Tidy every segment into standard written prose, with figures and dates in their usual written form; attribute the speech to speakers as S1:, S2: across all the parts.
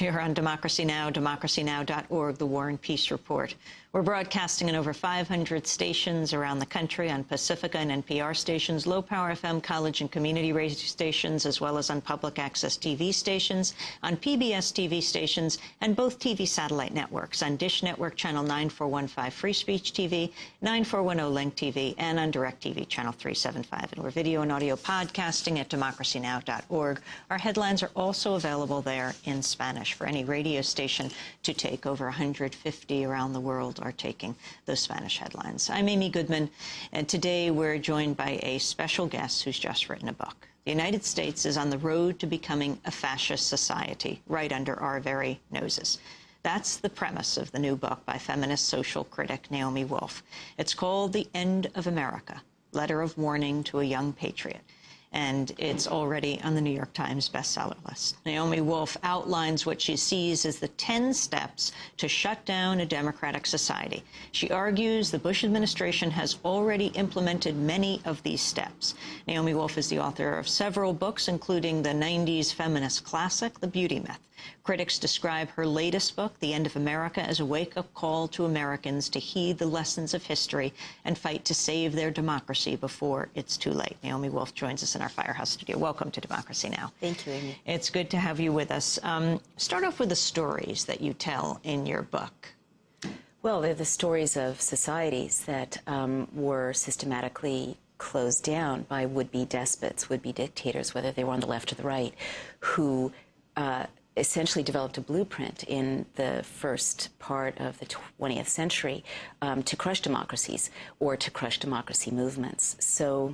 S1: here on Democracy Now!, democracynow.org, The War and Peace Report. We're broadcasting in over 500 stations around the country on Pacifica and NPR stations, low-power FM, college and community radio stations, as well as on public access TV stations, on PBS TV stations, and both TV satellite networks, on Dish Network Channel 9415 Free Speech TV, 9410 Link TV, and on DirecTV Channel 375. And we're video and audio podcasting at democracynow.org. Our headlines are also available there in Spanish for any radio station to take. Over 150 around the world are taking those Spanish headlines. I'm Amy Goodman, and today we're joined by a special guest who's just written a book. The United States is on the road to becoming a fascist society, right under our very noses. That's the premise of the new book by feminist social critic Naomi Wolf. It's called The End of America, Letter of Warning to a Young Patriot. And it's already on the New York Times bestseller list. Naomi Wolf outlines what she sees as the 10 steps to shut down a democratic society. She argues the Bush administration has already implemented many of these steps. Naomi Wolf is the author of several books, including the 90s feminist classic, The Beauty Myth. Critics describe her latest book, The End of America, as a wake-up call to Americans to heed the lessons of history and fight to save their democracy before it's too late. Naomi Wolf joins us in our Firehouse studio. Welcome to Democracy Now!
S2: Thank you, Amy.
S1: It's good to have you with us. Start off with the stories that you tell in your book.
S2: Well, they're the stories of societies that were systematically closed down by would-be despots, would-be dictators, whether they were on the left or the right, who essentially developed a blueprint in the first part of the 20th century to crush democracies or to crush democracy movements. So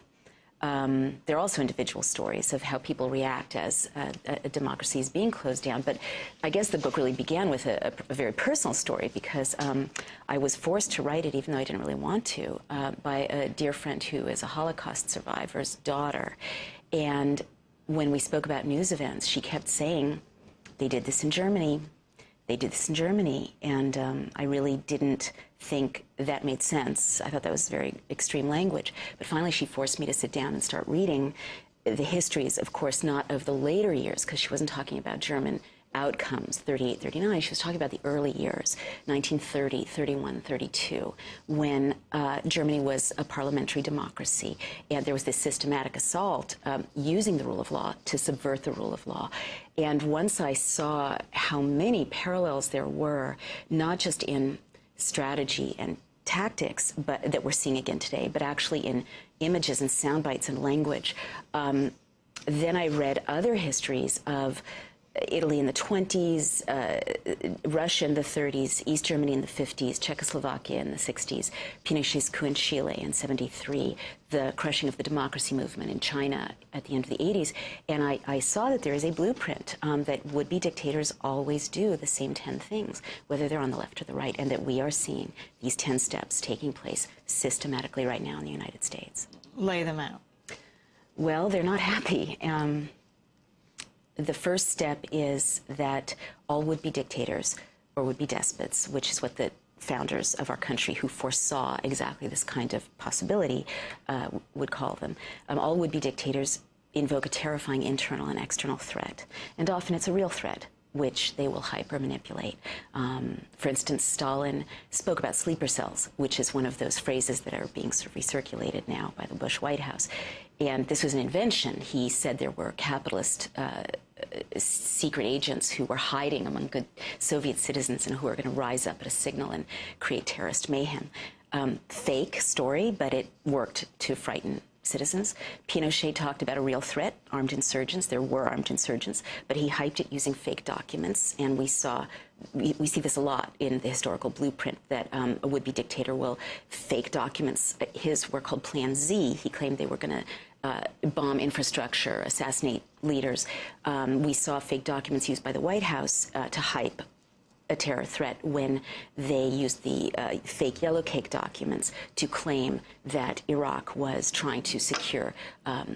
S2: there are also individual stories of how people react as a democracy is being closed down. But I guess the book really began with a very personal story because I was forced to write it, even though I didn't really want to, by a dear friend who is a Holocaust survivor's daughter. And when we spoke about news events, she kept saying, they did this in Germany. They did this in Germany. And I really didn't think that made sense. I thought that was very extreme language. But finally, she forced me to sit down and start reading the histories, of course, not of the later years, because she wasn't talking about German outcomes, 38, 39. She was talking about the early years, 1930, 31, 32, when Germany was a parliamentary democracy. And there was this systematic assault using the rule of law to subvert the rule of law. And once I saw how many parallels there were, not just in strategy and tactics, but that we're seeing again today, but actually in images and sound bites and language, then I read other histories of Italy in the 20s, Russia in the 30s, East Germany in the 50s, Czechoslovakia in the 60s, Pinochet's coup in Chile in 73, the crushing of the democracy movement in China at the end of the 80s. And I saw that there is a blueprint that would-be dictators always do the same 10 things, whether they're on the left or the right, and that we are seeing these 10 steps taking place systematically right now in the United States.
S1: Lay them out.
S2: Well, they're not happy. The first step is that all would-be dictators or would-be despots, which is what the founders of our country who foresaw exactly this kind of possibility would call them, all would-be dictators invoke a terrifying internal and external threat. And often it's a real threat, which they will hyper-manipulate. For instance, Stalin spoke about sleeper cells, which is one of those phrases that are being sort of recirculated now by the Bush White House. And this was an invention. He said there were capitalist secret agents who were hiding among good Soviet citizens and who were going to rise up at a signal and create terrorist mayhem. Fake story, but it worked to frighten citizens. Pinochet talked about a real threat, armed insurgents. There were armed insurgents, but he hyped it using fake documents, and we see this a lot in the historical blueprint that a would-be dictator will fake documents. His were called Plan Z. He claimed they were going to bomb infrastructure, assassinate leaders. We saw fake documents used by the White House to hype a terror threat when they used the fake yellow cake documents to claim that Iraq was trying to secure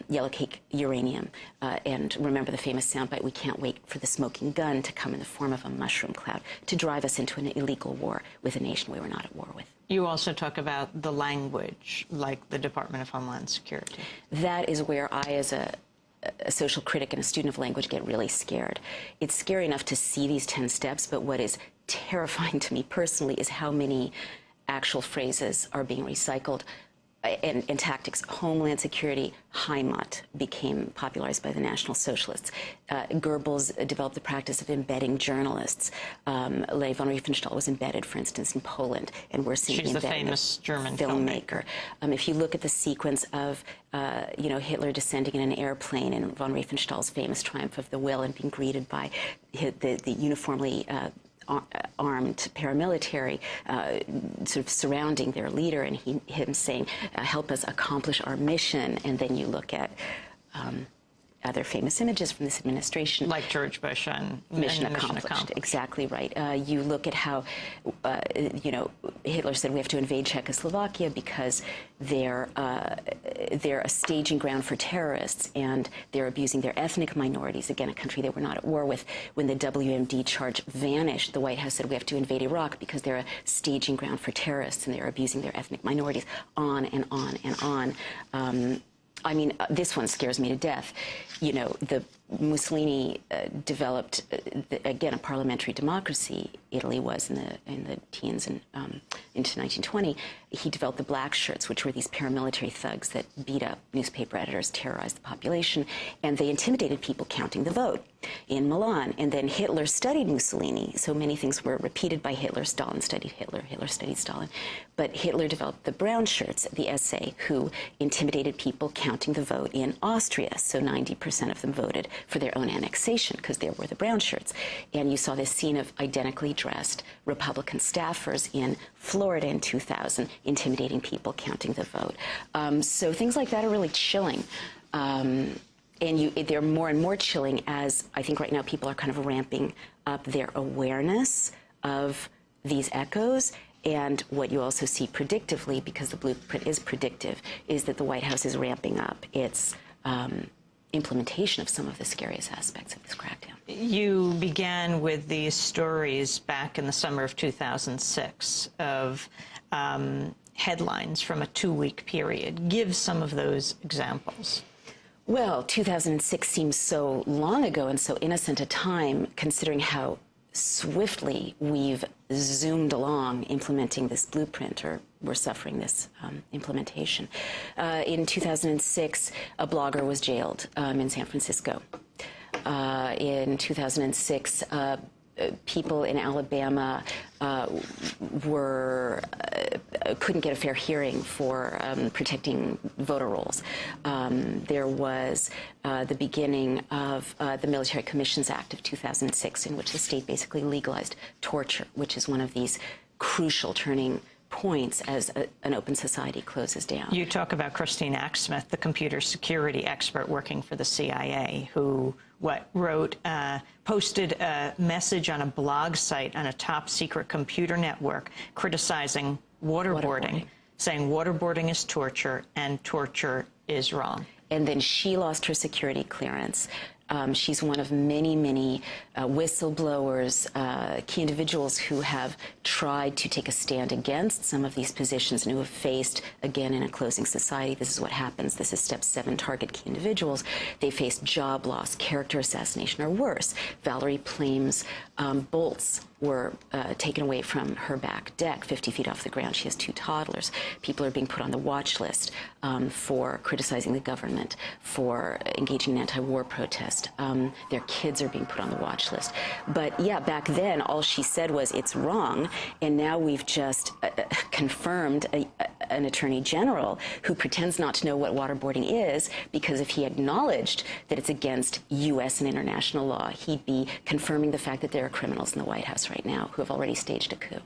S2: yellow cake uranium. And remember the famous soundbite, "We can't wait for the smoking gun to come in the form of a mushroom cloud to drive us into an illegal war with a nation we were not at war with."
S1: You also talk about the language, like the Department of Homeland Security.
S2: That is where I, as a a social critic and a student of language get really scared. It's scary enough to see these 10 steps, but what is terrifying to me personally is how many actual phrases are being recycled. And tactics. Homeland security, Heimat, became popularized by the National Socialists. Goebbels developed the practice of embedding journalists. Leigh von Riefenstahl was embedded, for instance, in Poland, and we're seeing
S1: She's the famous German filmmaker.
S2: If you look at the sequence of Hitler descending in an airplane and von Riefenstahl's famous triumph of the will and being greeted by the uniformly armed paramilitary sort of surrounding their leader, and him saying, help us accomplish our mission. And then you look at other famous images from this administration.
S1: Like George Bush on
S2: Mission accomplished. Exactly right. You look at how, Hitler said we have to invade Czechoslovakia because they're a staging ground for terrorists, and they're abusing their ethnic minorities. Again, a country they were not at war with. When the WMD charge vanished, the White House said we have to invade Iraq because they're a staging ground for terrorists and they're abusing their ethnic minorities. On and on and on. I mean, this one scares me to death. The Mussolini developed, again, a parliamentary democracy. Italy was in the teens and into 1920. He developed the black shirts, which were these paramilitary thugs that beat up newspaper editors, terrorized the population, and they intimidated people counting the vote in Milan. And then Hitler studied Mussolini, so many things were repeated by Hitler. Stalin studied Hitler, Hitler studied Stalin. But Hitler developed the brown shirts, the SA, who intimidated people counting the vote in Austria. So 90% of them voted for their own annexation because there were the brown shirts. And you saw this scene of identically dressed Republican staffers in Florida in 2000 intimidating people counting the vote. So things like that are really chilling. And they're more and more chilling as I think right now people are kind of ramping up their awareness of these echoes. And what you also see predictively, because the blueprint is predictive, is that the White House is ramping up its implementation of some of the scariest aspects of this crackdown.
S1: You began with these stories back in the summer of 2006 of headlines from a 2-week period. Give some of those examples.
S2: Well, 2006 seems so long ago and so innocent a time, considering how swiftly we've zoomed along implementing this blueprint, or we're suffering this implementation. In 2006, a blogger was jailed in San Francisco. In 2006, people in Alabama couldn't get a fair hearing for protecting voter rolls. There was the beginning of the Military Commissions Act of 2006, in which the state basically legalized torture, which is one of these crucial turning points as an open society closes down.
S1: You talk about Christine Axsmith, the computer security expert working for the CIA, who posted a message on a blog site on a top secret computer network criticizing waterboarding, saying waterboarding is torture and torture is wrong.
S2: And then she lost her security clearance. She's one of many, many whistleblowers, key individuals who have tried to take a stand against some of these positions and who have faced, again, in a closing society, this is what happens. This is step 7, target key individuals. They faced job loss, character assassination, or worse. Valerie Plame's bolts were taken away from her back deck, 50 feet off the ground. She has 2 toddlers. People are being put on the watch list for criticizing the government, for engaging in anti-war protest. Their kids are being put on the watch list. But yeah, back then, all she said was, it's wrong. And now we've just confirmed an attorney general who pretends not to know what waterboarding is, because if he acknowledged that it's against U.S. and international law, he'd be confirming the fact that there are criminals in the White House right now who have already staged a coup.